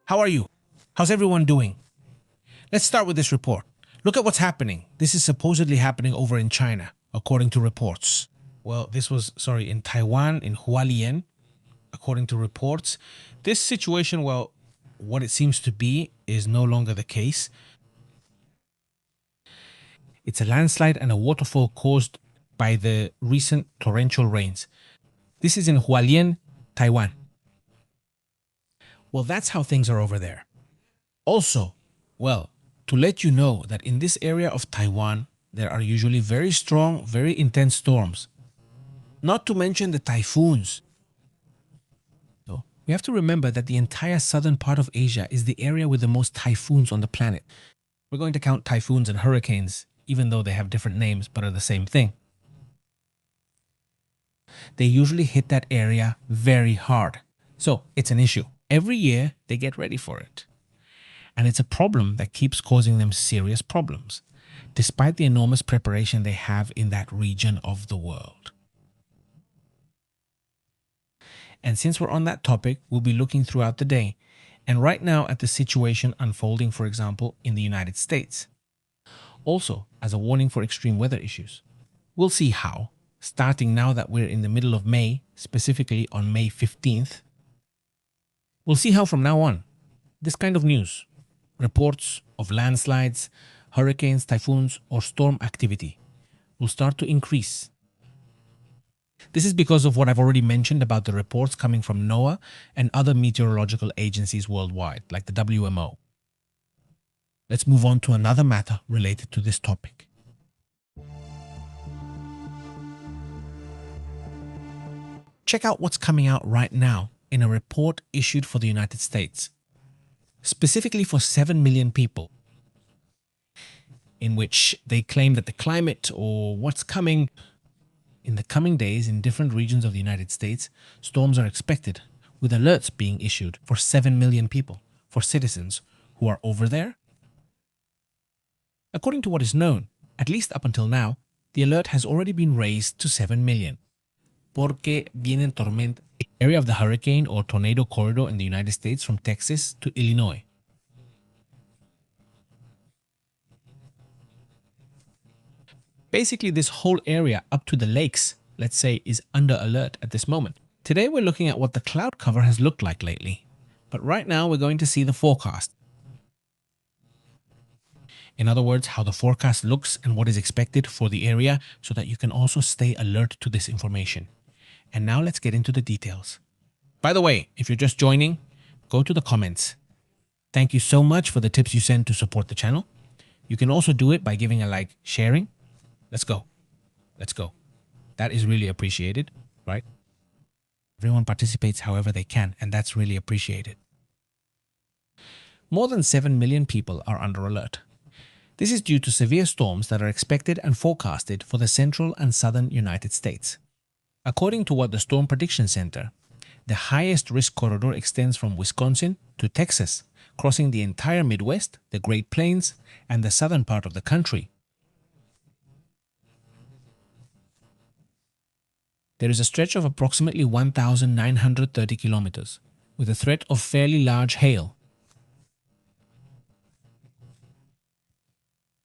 How are you? How's everyone doing? Let's start with this report. Look at what's happening. This is supposedly happening over in China, according to reports. Well, this was, in Taiwan, in Hualien, according to reports. This situation, well, what it seems to be is no longer the case. It's a landslide and a waterfall caused by the recent torrential rains. This is in Hualien, Taiwan. Well, that's how things are over there. Also, well, to let you know that in this area of Taiwan, there are usually very strong, very intense storms. Not to mention the typhoons. So, we have to remember that the entire southern part of Asia is the area with the most typhoons on the planet. We're going to count typhoons and hurricanes, even though they have different names but are the same thing. They usually hit that area very hard. So, it's an issue. Every year, they get ready for it. And it's a problem that keeps causing them serious problems, despite the enormous preparation they have in that region of the world. And since we're on that topic, we'll be looking throughout the day, and right now at the situation unfolding, for example, in the United States. Also, as a warning for extreme weather issues. We'll see how, starting now that we're in the middle of May, specifically on May 15th, we'll see how from now on, this kind of news, reports of landslides, hurricanes, typhoons, or storm activity will start to increase. This is because of what I've already mentioned about the reports coming from NOAA and other meteorological agencies worldwide, like the WMO. Let's move on to another matter related to this topic. Check out what's coming out right now in a report issued for the United States, specifically for 7 million people, in which they claim that the climate or what's coming in the coming days in different regions of the United States, storms are expected, with alerts being issued for 7 million people, for citizens who are over there. According to what is known, at least up until now, the alert has already been raised to 7 million. Porque vienen tormenta, area of the hurricane or tornado corridor in the United States from Texas to Illinois. Basically, this whole area up to the lakes, let's say, is under alert at this moment. Today, we're looking at what the cloud cover has looked like lately. But right now, we're going to see the forecast. In other words, how the forecast looks and what is expected for the area so that you can also stay alert to this information. And now let's get into the details. By the way, if you're just joining, go to the comments. Thank you so much for the tips you send to support the channel. You can also do it by giving a like, sharing. Let's go. Let's go. That is really appreciated, right? Everyone participates however they can, and that's really appreciated. More than 7 million people are under alert. This is due to severe storms that are expected and forecasted for the central and southern United States. According to what the Storm Prediction Center, the highest risk corridor extends from Wisconsin to Texas, crossing the entire Midwest, the Great Plains, and the southern part of the country. There is a stretch of approximately 1,930 kilometers, with a threat of fairly large hail.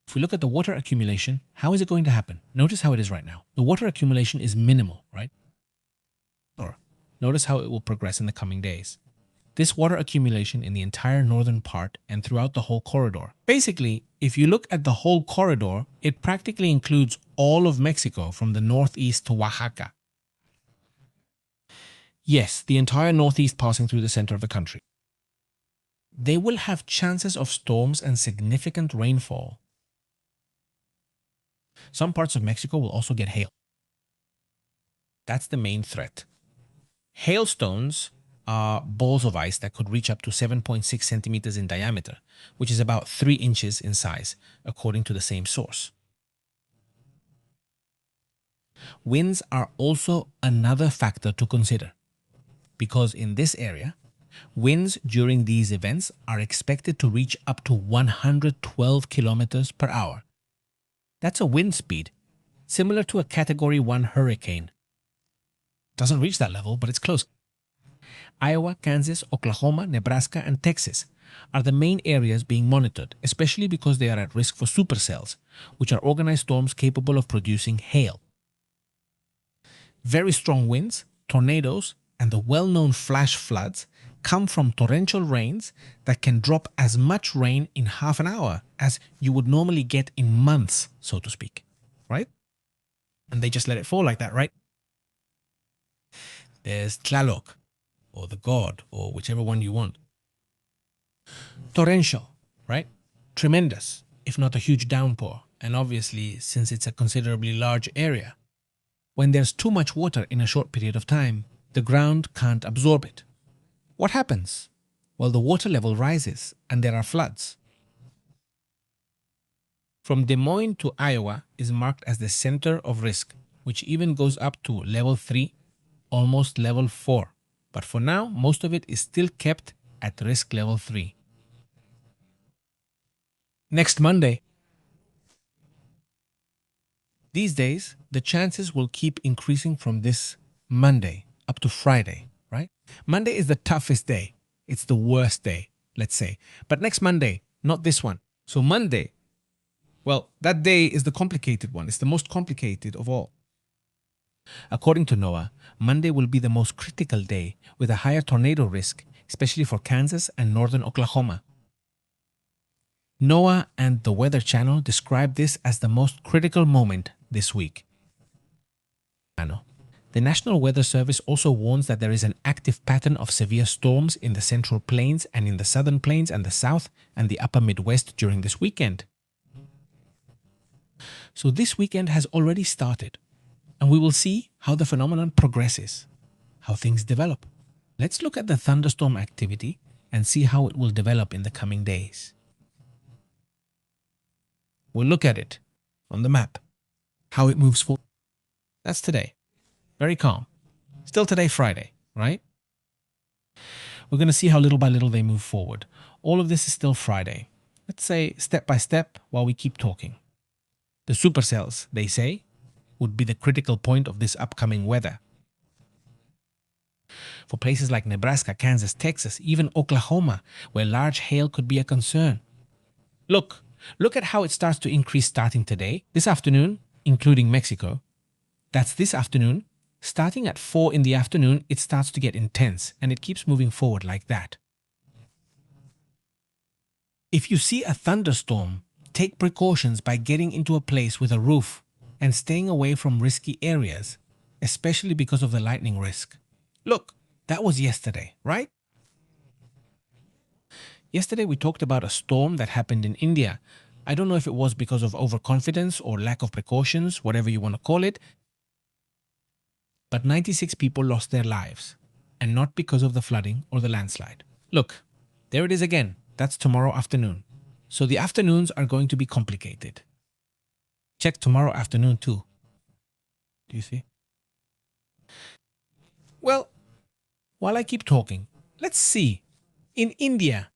If we look at the water accumulation, how is it going to happen? Notice how it is right now. The water accumulation is minimal, right? Or notice how it will progress in the coming days. This water accumulation in the entire northern part and throughout the whole corridor. Basically, if you look at the whole corridor, it practically includes all of Mexico from the northeast to Oaxaca. Yes, the entire northeast passing through the center of the country. They will have chances of storms and significant rainfall. Some parts of Mexico will also get hail. That's the main threat. Hailstones are balls of ice that could reach up to 7.6 centimeters in diameter, which is about 3 inches in size, according to the same source. Winds are also another factor to consider, because in this area, winds during these events are expected to reach up to 112 kilometers per hour. That's a wind speed, similar to a Category 1 hurricane. Doesn't reach that level, but it's close. Iowa, Kansas, Oklahoma, Nebraska, and Texas are the main areas being monitored, especially because they are at risk for supercells, which are organized storms capable of producing hail. Very strong winds, tornadoes, and the well-known flash floods come from torrential rains that can drop as much rain in half an hour as you would normally get in months, so to speak, right? And they just let it fall like that, right? There's Tlaloc, or the god, or whichever one you want. Torrential, right? Tremendous, if not a huge downpour. And obviously, since it's a considerably large area, when there's too much water in a short period of time, the ground can't absorb it. What happens? Well, the water level rises and there are floods. From Des Moines to Iowa is marked as the center of risk, which even goes up to level 3, almost level 4. But for now, most of it is still kept at risk level 3. Next Monday. These days, the chances will keep increasing from this Monday up to Friday, right? Monday is the toughest day. It's the worst day, let's say. But next Monday, not this one. So Monday, well, that day is the complicated one. It's the most complicated of all. According to NOAA, Monday will be the most critical day with a higher tornado risk, especially for Kansas and northern Oklahoma. NOAA and the Weather Channel describe this as the most critical moment this week. The National Weather Service also warns that there is an active pattern of severe storms in the Central Plains and in the Southern Plains and the South and the Upper Midwest during this weekend. So this weekend has already started, and we will see how the phenomenon progresses, how things develop. Let's look at the thunderstorm activity and see how it will develop in the coming days. We'll look at it on the map, how it moves forward. That's today. Very calm. Still today, Friday, right? We're going to see how little by little they move forward. All of this is still Friday. Let's say step by step while we keep talking. The supercells, they say, would be the critical point of this upcoming weather. For places like Nebraska, Kansas, Texas, even Oklahoma, where large hail could be a concern. Look at how it starts to increase starting today, this afternoon, including Mexico. That's this afternoon. Starting at 4 in the afternoon, it starts to get intense, and it keeps moving forward like that. If you see a thunderstorm, take precautions by getting into a place with a roof and staying away from risky areas, especially because of the lightning risk. Look, that was yesterday, right? Yesterday we talked about a storm that happened in India. I don't know if it was because of overconfidence or lack of precautions, whatever you want to call it, but 96 people lost their lives, and not because of the flooding or the landslide. Look, there it is again. That's tomorrow afternoon. So the afternoons are going to be complicated. Check tomorrow afternoon too. Do you see? Well, while I keep talking, let's see. In India,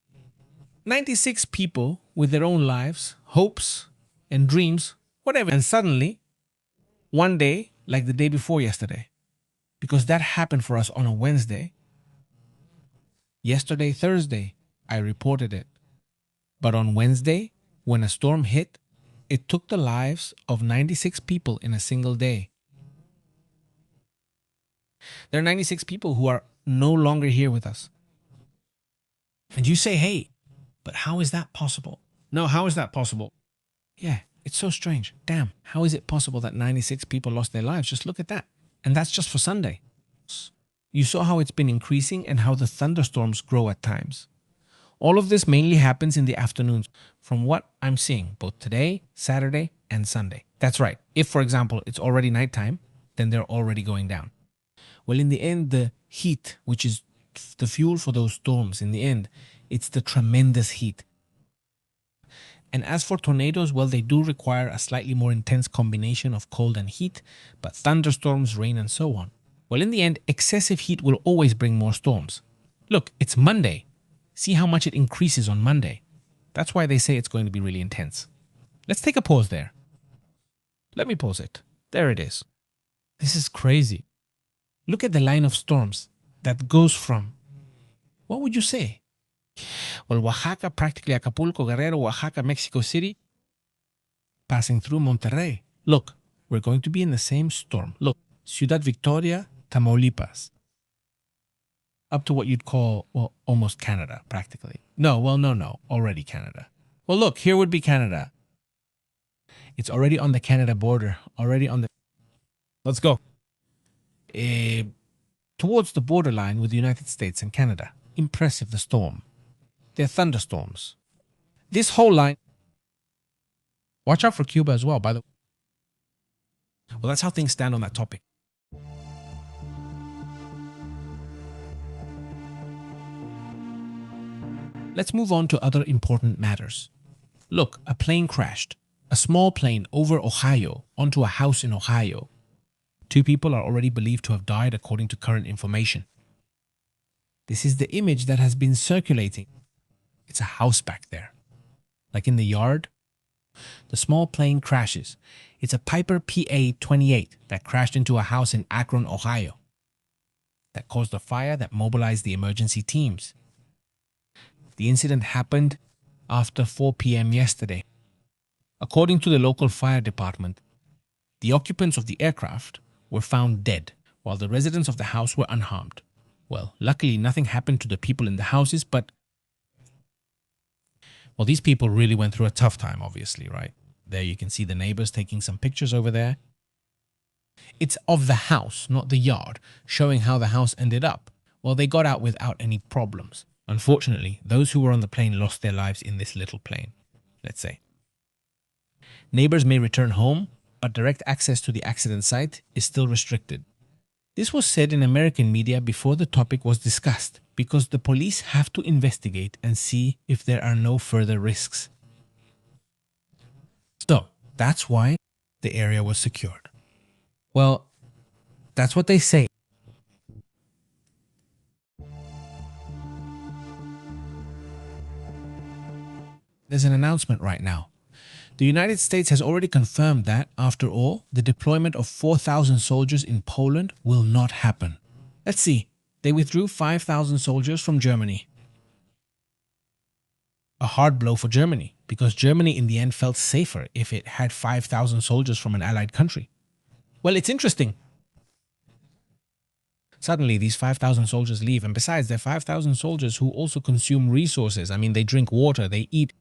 96 people with their own lives, hopes, and dreams, whatever. And suddenly, one day, like the day before yesterday, because that happened for us on a Wednesday. Yesterday, Thursday, I reported it. But on Wednesday, when a storm hit, it took the lives of 96 people in a single day. There are 96 people who are no longer here with us. And you say, hey, but how is that possible? No, how is that possible? Yeah, it's so strange. Damn, how is it possible that 96 people lost their lives? Just look at that. And that's just for Sunday. You saw how it's been increasing and how the thunderstorms grow at times. All of this mainly happens in the afternoons from what I'm seeing, both today, Saturday, and Sunday. That's right. If, for example, it's already nighttime, then they're already going down. Well, in the end, the heat, which is the fuel for those storms, in the end, it's the tremendous heat. And as for tornadoes, well, they do require a slightly more intense combination of cold and heat, but thunderstorms, rain, and so on. Well, in the end, excessive heat will always bring more storms. Look, it's Monday. See how much it increases on Monday. That's why they say it's going to be really intense. Let's take a pause there. Let me pause it. There it is. This is crazy. Look at the line of storms that goes from what would you say? Well, Oaxaca, practically Acapulco, Guerrero, Oaxaca, Mexico City, passing through Monterrey. Look, we're going to be in the same storm. Look, Ciudad Victoria, Tamaulipas, up to what you'd call, well, almost Canada, practically. No, already Canada. Well, look, here would be Canada. It's already on the Canada border, already on the... Let's go. Towards the borderline with the United States and Canada. Impressive, the storm. They're thunderstorms. This whole line... Watch out for Cuba as well, by the way. Well, that's how things stand on that topic. Let's move on to other important matters. Look, a plane crashed. A small plane over Ohio onto a house in Ohio. 2 people are already believed to have died according to current information. This is the image that has been circulating. It's a house back there. Like in the yard. The small plane crashes. It's a Piper PA-28 that crashed into a house in Akron, Ohio. That caused a fire that mobilized the emergency teams. The incident happened after 4 p.m. yesterday. According to the local fire department, the occupants of the aircraft were found dead, while the residents of the house were unharmed. Well, luckily nothing happened to the people in the houses, but... Well, these people really went through a tough time, obviously, right? There you can see the neighbors taking some pictures over there. It's of the house, not the yard, showing how the house ended up. Well, they got out without any problems. Unfortunately, those who were on the plane lost their lives in this little plane, let's say. Neighbors may return home, but direct access to the accident site is still restricted. This was said in American media before the topic was discussed, because the police have to investigate and see if there are no further risks. So, that's why the area was secured. Well, that's what they say. There's an announcement right now. The United States has already confirmed that, after all, the deployment of 4,000 soldiers in Poland will not happen. Let's see. They withdrew 5,000 soldiers from Germany. A hard blow for Germany, because Germany in the end felt safer if it had 5,000 soldiers from an allied country. Well, it's interesting. Suddenly, these 5,000 soldiers leave, and besides, they're 5,000 soldiers who also consume resources. I mean, they drink water, they eat.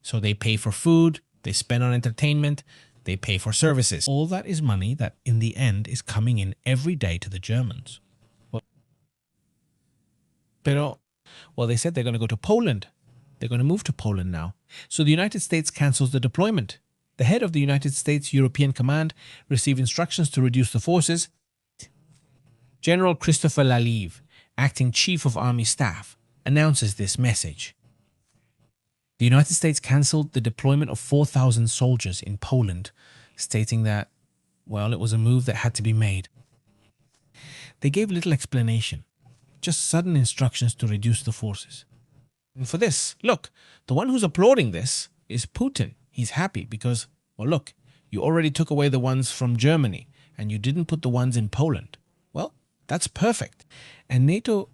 So they pay for food, they spend on entertainment, they pay for services. All that is money that in the end is coming in every day to the Germans. Well, they said they're going to go to Poland. They're going to move to Poland now. So the United States cancels the deployment. The head of the United States European Command received instructions to reduce the forces. General Christopher Lalive, acting Chief of Army Staff, announces this message. The United States cancelled the deployment of 4,000 soldiers in Poland, stating that, well, it was a move that had to be made. They gave little explanation, just sudden instructions to reduce the forces. And for this, look, the one who's applauding this is Putin. He's happy because, well, look, you already took away the ones from Germany and you didn't put the ones in Poland. Well, that's perfect. And NATO,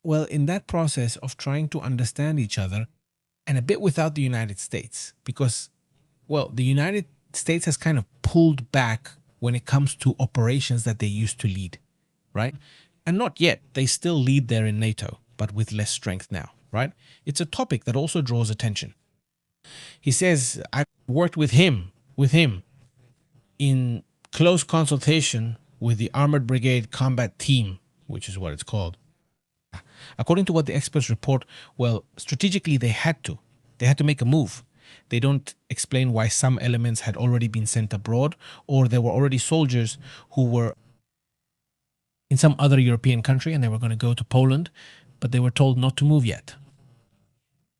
well, in that process of trying to understand each other, and a bit without the United States, because, well, the United States has kind of pulled back when it comes to operations that they used to lead, right? And not yet, they still lead there in NATO, but with less strength now, right? It's a topic that also draws attention. He says, I've worked with him in close consultation with the Armored Brigade Combat Team, which is what it's called. According to what the experts report, well, strategically they had to make a move. They don't explain why some elements had already been sent abroad, or there were already soldiers who were in some other European country and they were going to go to Poland, but they were told not to move yet.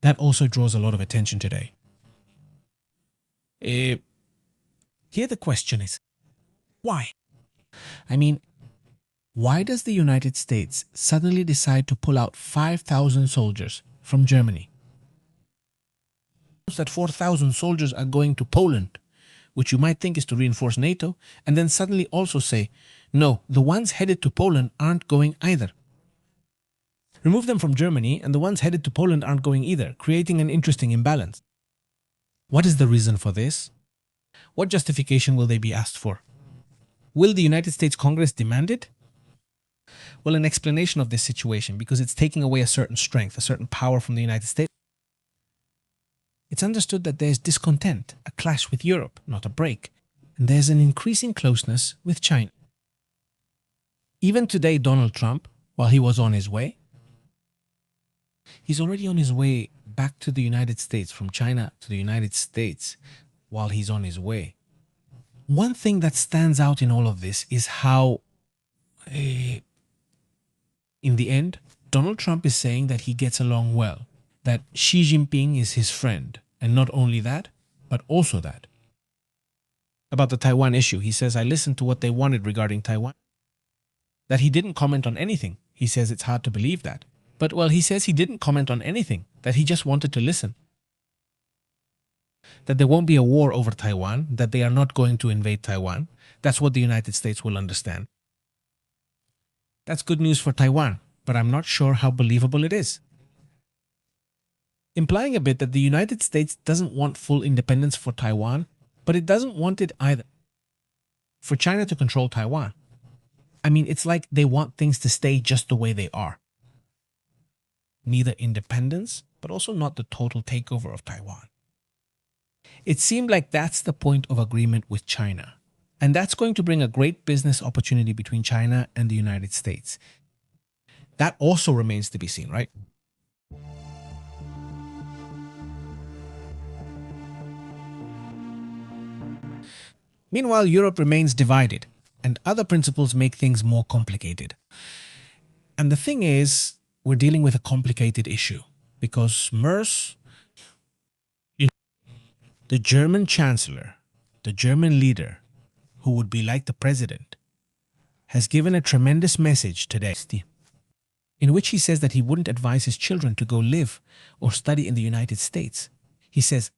That also draws a lot of attention today. Here the question is, why? I mean, why does the United States suddenly decide to pull out 5,000 soldiers from Germany? That 4,000 soldiers are going to Poland, which you might think is to reinforce NATO, and then suddenly also say, no, the ones headed to Poland aren't going either. Remove them from Germany, and the ones headed to Poland aren't going either, creating an interesting imbalance. What is the reason for this? What justification will they be asked for? Will the United States Congress demand it? Well, an explanation of this situation, because it's taking away a certain strength, a certain power from the United States. It's understood that there's discontent, a clash with Europe, not a break, and there's an increasing closeness with China. Even today, Donald Trump, while he was on his way, he's already on his way back to the United States, from China to the United States, while he's on his way. One thing that stands out in all of this is how, in the end, Donald Trump is saying that he gets along well, that Xi Jinping is his friend, and not only that, but also that. About the Taiwan issue, he says, I listened to what they wanted regarding Taiwan. That he didn't comment on anything. He says it's hard to believe that. But, well, he says he didn't comment on anything, that he just wanted to listen. That there won't be a war over Taiwan, that they are not going to invade Taiwan. That's what the United States will understand. That's good news for Taiwan, but I'm not sure how believable it is. Implying a bit that the United States doesn't want full independence for Taiwan, but it doesn't want it either for China to control Taiwan. I mean, it's like they want things to stay just the way they are. Neither independence, but also not the total takeover of Taiwan. It seemed like that's the point of agreement with China. And that's going to bring a great business opportunity between China and the United States. That also remains to be seen, right? Meanwhile, Europe remains divided, and other principles make things more complicated. And the thing is, we're dealing with a complicated issue, because Merz, the German chancellor, the German leader, who would be like the president, has given a tremendous message today, in which he says that he wouldn't advise his children to go live or study in the United States. He says,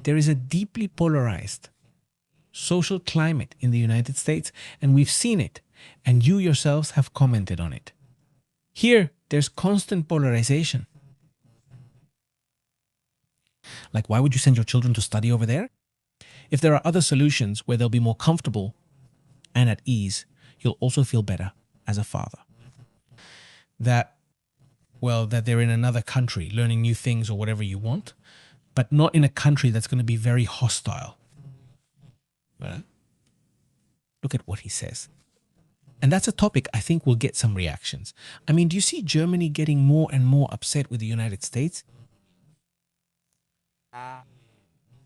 there is a deeply polarized social climate in the United States, and we've seen it, and you yourselves have commented on it. Here, there's constant polarization. Like, why would you send your children to study over there? If there are other solutions where they'll be more comfortable and at ease, you'll also feel better as a father. That they're in another country learning new things or whatever you want, but not in a country that's going to be very hostile. Right? Look at what he says. And that's a topic I think will get some reactions. I mean, do you see Germany getting more and more upset with the United States?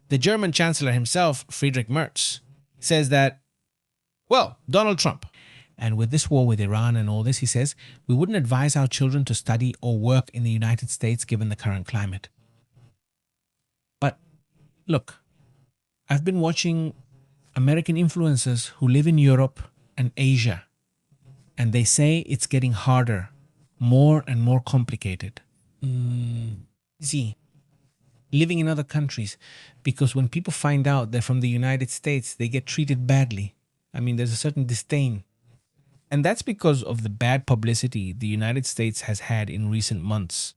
The German Chancellor himself, Friedrich Merz, says that, well, Donald Trump. And with this war with Iran and all this, he says, we wouldn't advise our children to study or work in the United States given the current climate. But look, I've been watching American influencers who live in Europe and Asia, and they say it's getting harder, more and more complicated. See, living in other countries, because when people find out they're from the United States, they get treated badly. I mean, there's a certain disdain. And that's because of the bad publicity the United States has had in recent months.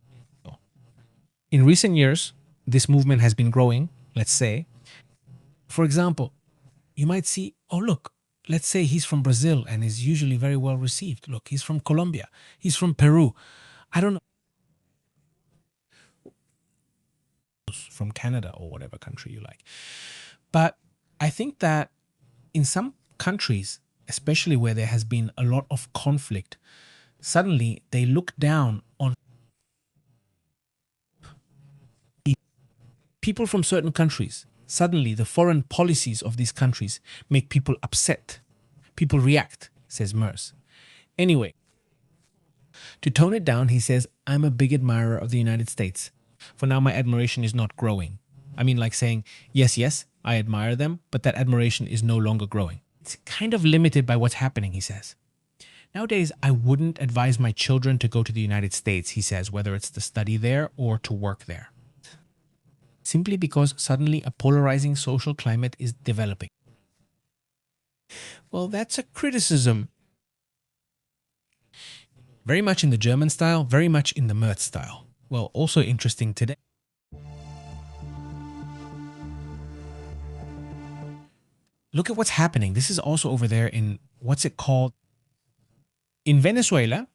In recent years, this movement has been growing, let's say. For example, you might see, oh look, let's say he's from Brazil and is usually very well received. Look, he's from Colombia, he's from Peru. I don't know. From Canada or whatever country you like. But I think that in some countries, especially where there has been a lot of conflict, suddenly they look down on people from certain countries. Suddenly the foreign policies of these countries make people upset. People react, says Merz. Anyway, to tone it down, he says, I'm a big admirer of the United States. For now, my admiration is not growing. I mean, like saying, yes, I admire them, but that admiration is no longer growing. It's kind of limited by what's happening, he says. Nowadays, I wouldn't advise my children to go to the United States, he says, whether it's to study there or to work there. Simply because suddenly a polarizing social climate is developing. Well, that's a criticism. Very much in the German style, very much in the Merz style. Well, also interesting today. Look at what's happening. This is also over there in, what's it called? In Venezuela,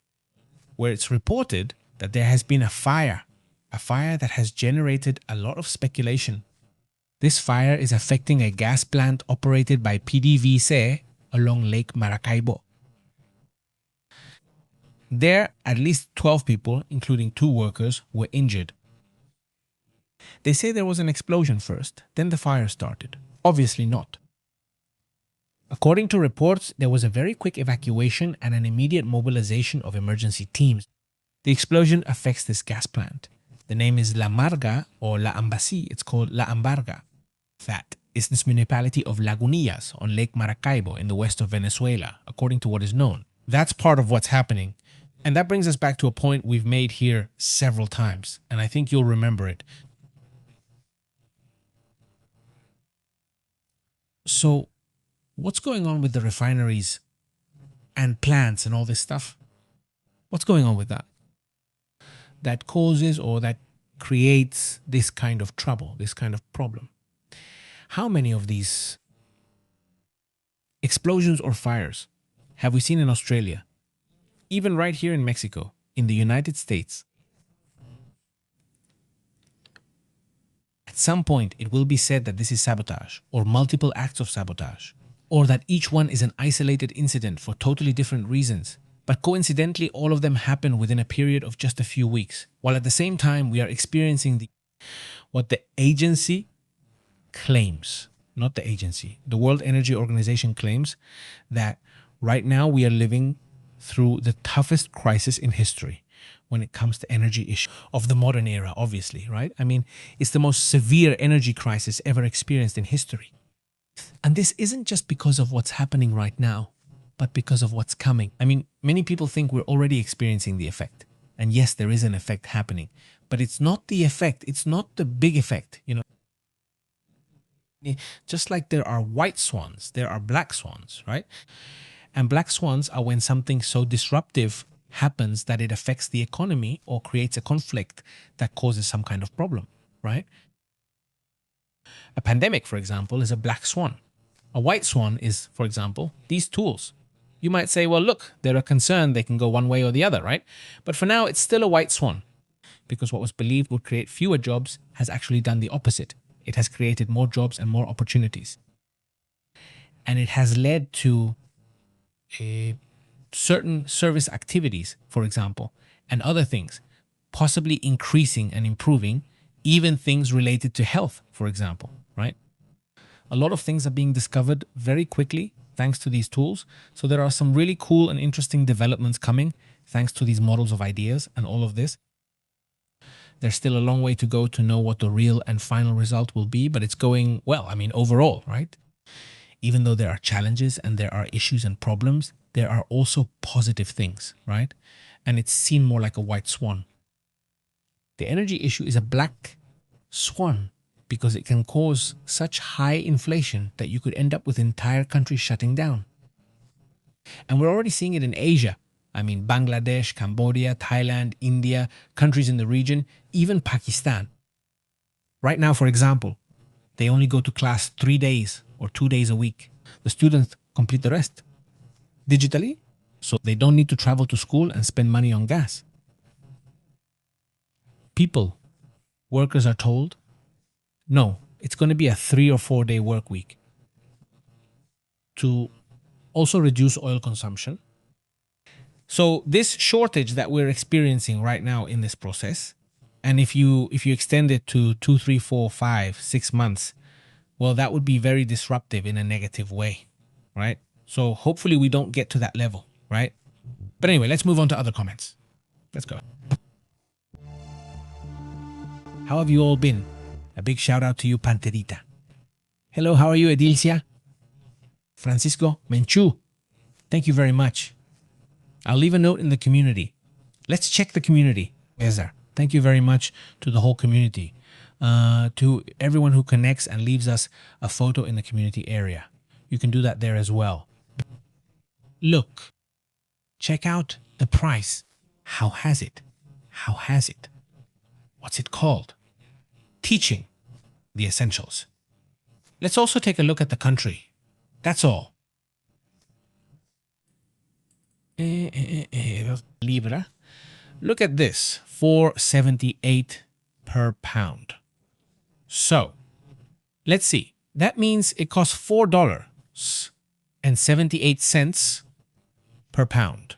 where it's reported that there has been a fire that has generated a lot of speculation. This fire is affecting a gas plant operated by PDVSA along Lake Maracaibo. There, at least 12 people, including 2 workers, were injured. They say there was an explosion first, then the fire started. Obviously not. According to reports, there was a very quick evacuation and an immediate mobilization of emergency teams. The explosion affects this gas plant. The name is La Marga or La Ambasí. It's called La Ambarga. That is this municipality of Lagunillas on Lake Maracaibo in the west of Venezuela, according to what is known. That's part of what's happening. And that brings us back to a point we've made here several times, and I think you'll remember it. So, what's going on with the refineries and plants and all this stuff? What's going on with that? That causes or that creates this kind of trouble, this kind of problem. How many of these explosions or fires have we seen in Australia? Even right here in Mexico, in the United States. At some point, it will be said that this is sabotage or multiple acts of sabotage, or that each one is an isolated incident for totally different reasons. But coincidentally, all of them happen within a period of just a few weeks, while at the same time we are experiencing what the agency claims, not the agency. The World Energy Organization claims that right now we are living through the toughest crisis in history when it comes to energy issues of the modern era, obviously, right? I mean, it's the most severe energy crisis ever experienced in history. And this isn't just because of what's happening right now, but because of what's coming. I mean, many people think we're already experiencing the effect. And yes, there is an effect happening, but it's not the effect. It's not the big effect, you know. Just like there are white swans, there are black swans, right? And black swans are when something so disruptive happens that it affects the economy or creates a conflict that causes some kind of problem, right? A pandemic, for example, is a black swan. A white swan is, for example, these tools. You might say, well, look, they're a concern. They can go one way or the other, right? But for now, it's still a white swan because what was believed would create fewer jobs has actually done the opposite. It has created more jobs and more opportunities. And it has led to certain service activities, for example, and other things, possibly increasing and improving, even things related to health, for example, right? A lot of things are being discovered very quickly thanks to these tools. So there are some really cool and interesting developments coming thanks to these models of ideas and all of this. There's still a long way to go to know what the real and final result will be, but it's going well, I mean, overall, right? Even though there are challenges and there are issues and problems, there are also positive things, right? And it's seen more like a white swan. The energy issue is a black swan because it can cause such high inflation that you could end up with entire countries shutting down. And we're already seeing it in Asia. I mean, Bangladesh, Cambodia, Thailand, India, countries in the region, even Pakistan. Right now, for example, they only go to class 3 days or 2 days a week. The students complete the rest digitally, so they don't need to travel to school and spend money on gas. Workers are told, no, it's going to be a 3 or 4 day work week to also reduce oil consumption. So this shortage that we're experiencing right now in this process, and if you extend it to 2, 3, 4, 5, 6 months, well, that would be very disruptive in a negative way, right? So hopefully we don't get to that level, right? But anyway, let's move on to other comments. Let's go. How have you all been? A big shout out to you, Panterita. Hello, how are you, Edilcia? Francisco Menchu, thank you very much. I'll leave a note in the community. Let's check the community. Ezra, thank you very much to the whole community. To everyone who connects and leaves us a photo in the community area. You can do that there as well. Look, check out the price How has it? How has it? What's it called? Teaching the essentials. Let's also take a look at the country. That's all. Libra. Look at this, 4.78 per pound. So, let's see. That means it costs $4.78 per pound.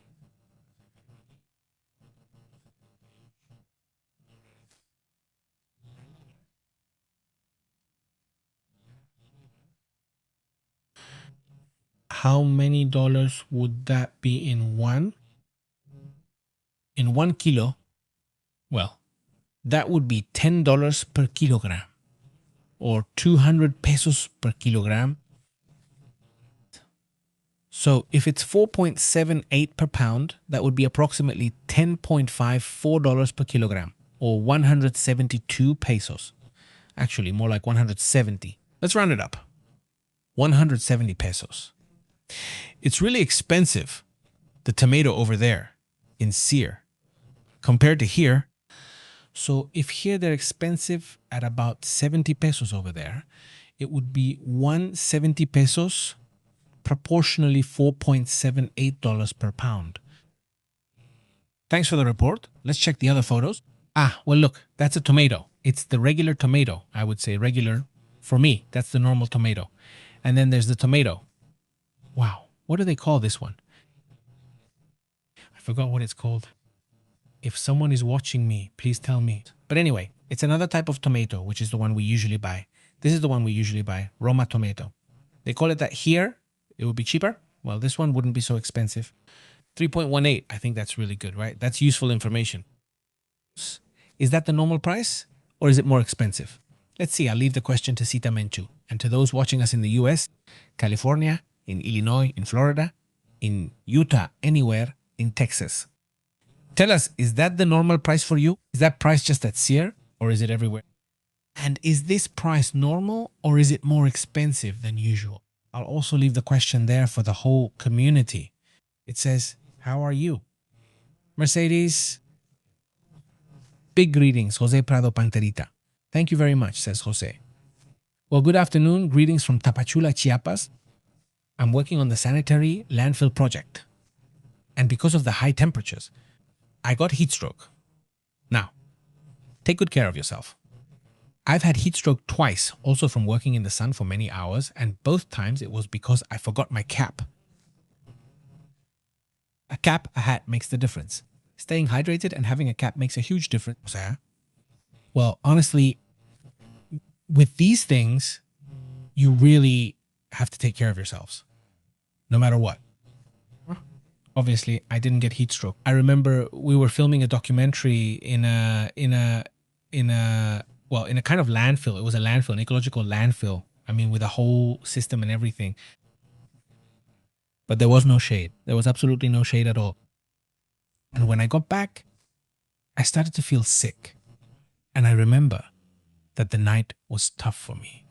How many dollars would that be in one? In 1 kilo? Well, that would be $10 per kilogram, or 200 pesos per kilogram. So if it's 4.78 per pound, that would be approximately $10.54 per kilogram, or 172 pesos. Actually, more like 170. Let's round it up. 170 pesos. It's really expensive, the tomato over there in Sear, compared to here. So if here they're expensive at about 70 pesos over there, it would be 170 pesos, proportionally $4.78 per pound. Thanks for the report. Let's check the other photos. Ah, well, look, that's a tomato. It's the regular tomato, I would say regular. For me, that's the normal tomato. And then there's the tomato. Wow, what do they call this one? I forgot what it's called. If someone is watching me, please tell me. But anyway, it's another type of tomato, which is the one we usually buy. This is the one we usually buy, Roma tomato. They call it that here. It would be cheaper. Well, this one wouldn't be so expensive. 3.18. I think that's really good, right? That's useful information. Is that the normal price or is it more expensive? Let's see. I'll leave the question to Sita Menchu. And to those watching us in the US, California, in Illinois, in Florida, in Utah, anywhere, in Texas. Tell us, is that the normal price for you? Is that price just at Sear or is it everywhere? And is this price normal or is it more expensive than usual? I'll also leave the question there for the whole community. It says, how are you? Mercedes. Big greetings, Jose Prado Panterita. Thank you very much, says Jose. Well, good afternoon. Greetings from Tapachula, Chiapas. I'm working on the sanitary landfill project. And because of the high temperatures, I got heat stroke. Now, take good care of yourself. I've had heat stroke twice, also from working in the sun for many hours, and both times it was because I forgot my cap. A cap, a hat makes the difference. Staying hydrated and having a cap makes a huge difference. Well, honestly, with these things, you really have to take care of yourselves, no matter what. Obviously, I didn't get heat stroke. I remember we were filming a documentary in a kind of landfill. It was a landfill, an ecological landfill. I mean, with a whole system and everything. But there was no shade. There was absolutely no shade at all. And when I got back, I started to feel sick. And I remember that the night was tough for me.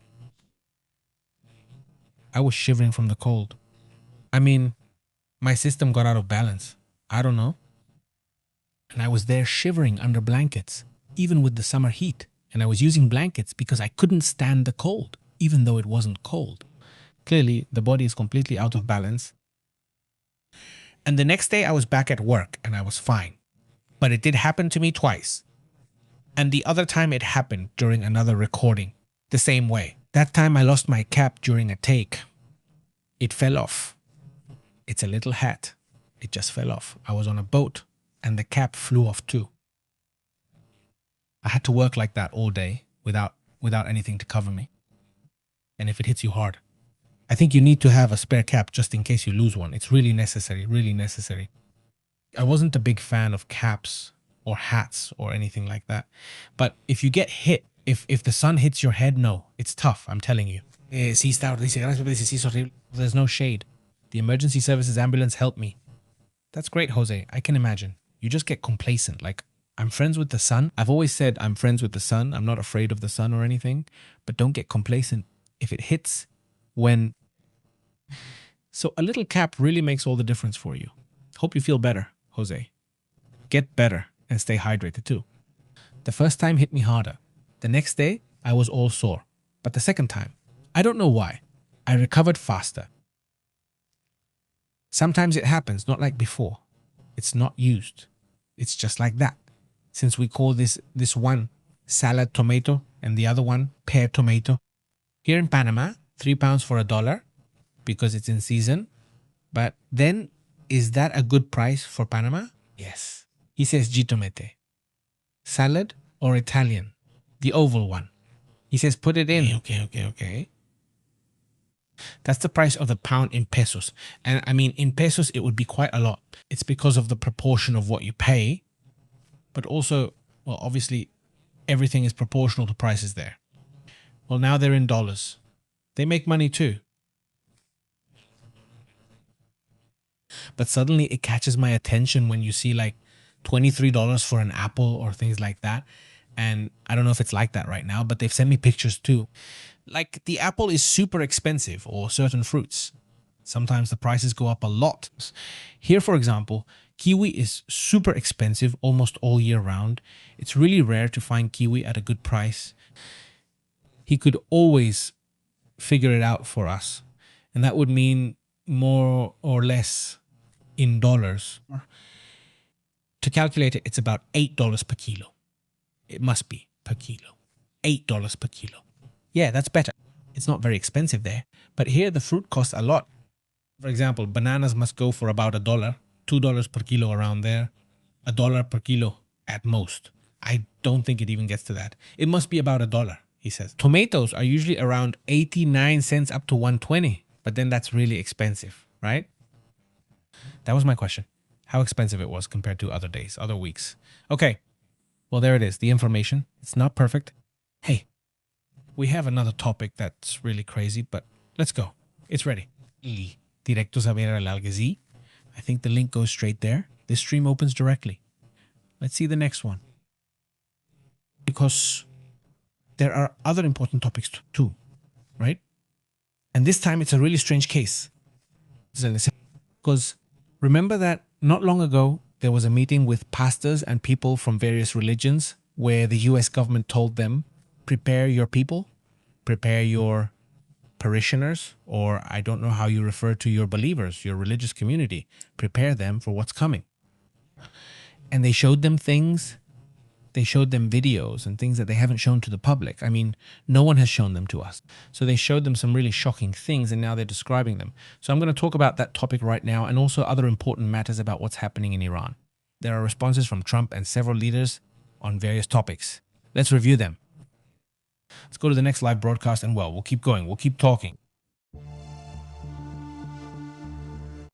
I was shivering from the cold. I mean, my system got out of balance. I don't know. And I was there shivering under blankets, even with the summer heat. And I was using blankets because I couldn't stand the cold, even though it wasn't cold. Clearly, the body is completely out of balance. And the next day I was back at work and I was fine. But it did happen to me twice. And the other time it happened during another recording, the same way. That time I lost my cap during a take. It fell off. It's a little hat. It just fell off. I was on a boat and the cap flew off too. I had to work like that all day without anything to cover me. And if it hits you hard, I think you need to have a spare cap just in case you lose one. It's really necessary, really necessary. I wasn't a big fan of caps or hats or anything like that. But if you get hit, if the sun hits your head, no, it's tough, I'm telling you. There's no shade. The emergency services ambulance helped me. That's great, Jose. I can imagine. You just get complacent. Like, I'm friends with the sun. I've always said I'm friends with the sun. I'm not afraid of the sun or anything. But don't get complacent if it hits when... So a little cap really makes all the difference for you. Hope you feel better, Jose. get better and stay hydrated too. The first time hit me harder. The next day, I was all sore. But the second time, I don't know why, I recovered faster. Sometimes it happens, not like before. It's not used. It's just like that. Since we call this one salad tomato and the other one pear tomato. Here in Panama, 3 pounds for $1 because it's in season. But then, is that a good price for Panama? Yes. He says jitomate. Salad or Italian? The oval one. He says put it in. Okay. That's the price of the pound in pesos. And I mean, in pesos, it would be quite a lot. It's because of the proportion of what you pay. But also, well, obviously, everything is proportional to prices there. Well, now they're in dollars. They make money too. But suddenly it catches my attention when you see like $23 for an apple or things like that. And I don't know if it's like that right now, but they've sent me pictures too. Like the apple is super expensive, or certain fruits. Sometimes the prices go up a lot. Here, for example, kiwi is super expensive almost all year round. It's really rare to find kiwi at a good price. He could always figure it out for us. And that would mean more or less in dollars. To calculate it, it's about $8 per kilo. It must be per kilo. $8 per kilo. Yeah, that's better. It's not very expensive there. But here the fruit costs a lot. For example, bananas must go for about $1, $2 per kilo around there, $1 per kilo at most. I don't think it even gets to that. It must be about $1, he says. Tomatoes are usually around 89 cents up to 120, but then that's really expensive, right? That was my question. How expensive it was compared to other days, other weeks. Okay. Well, there it is, the information. It's not perfect. Hey, we have another topic that's really crazy, but let's go. It's ready. Directo saber al Alguazí. I think the link goes straight there. This stream opens directly. Let's see the next one. Because there are other important topics too, right? And this time it's a really strange case. Because remember that not long ago, there was a meeting with pastors and people from various religions where the US government told them, prepare your people, prepare your parishioners, or I don't know how you refer to your believers, your religious community, prepare them for what's coming. And they showed them things, they showed them videos and things that they haven't shown to the public. I mean, no one has shown them to us. So they showed them some really shocking things and now they're describing them. So I'm going to talk about that topic right now and also other important matters about what's happening in Iran. There are responses from Trump and several leaders on various topics. Let's review them. Let's go to the next live broadcast and well, we'll keep going. We'll keep talking.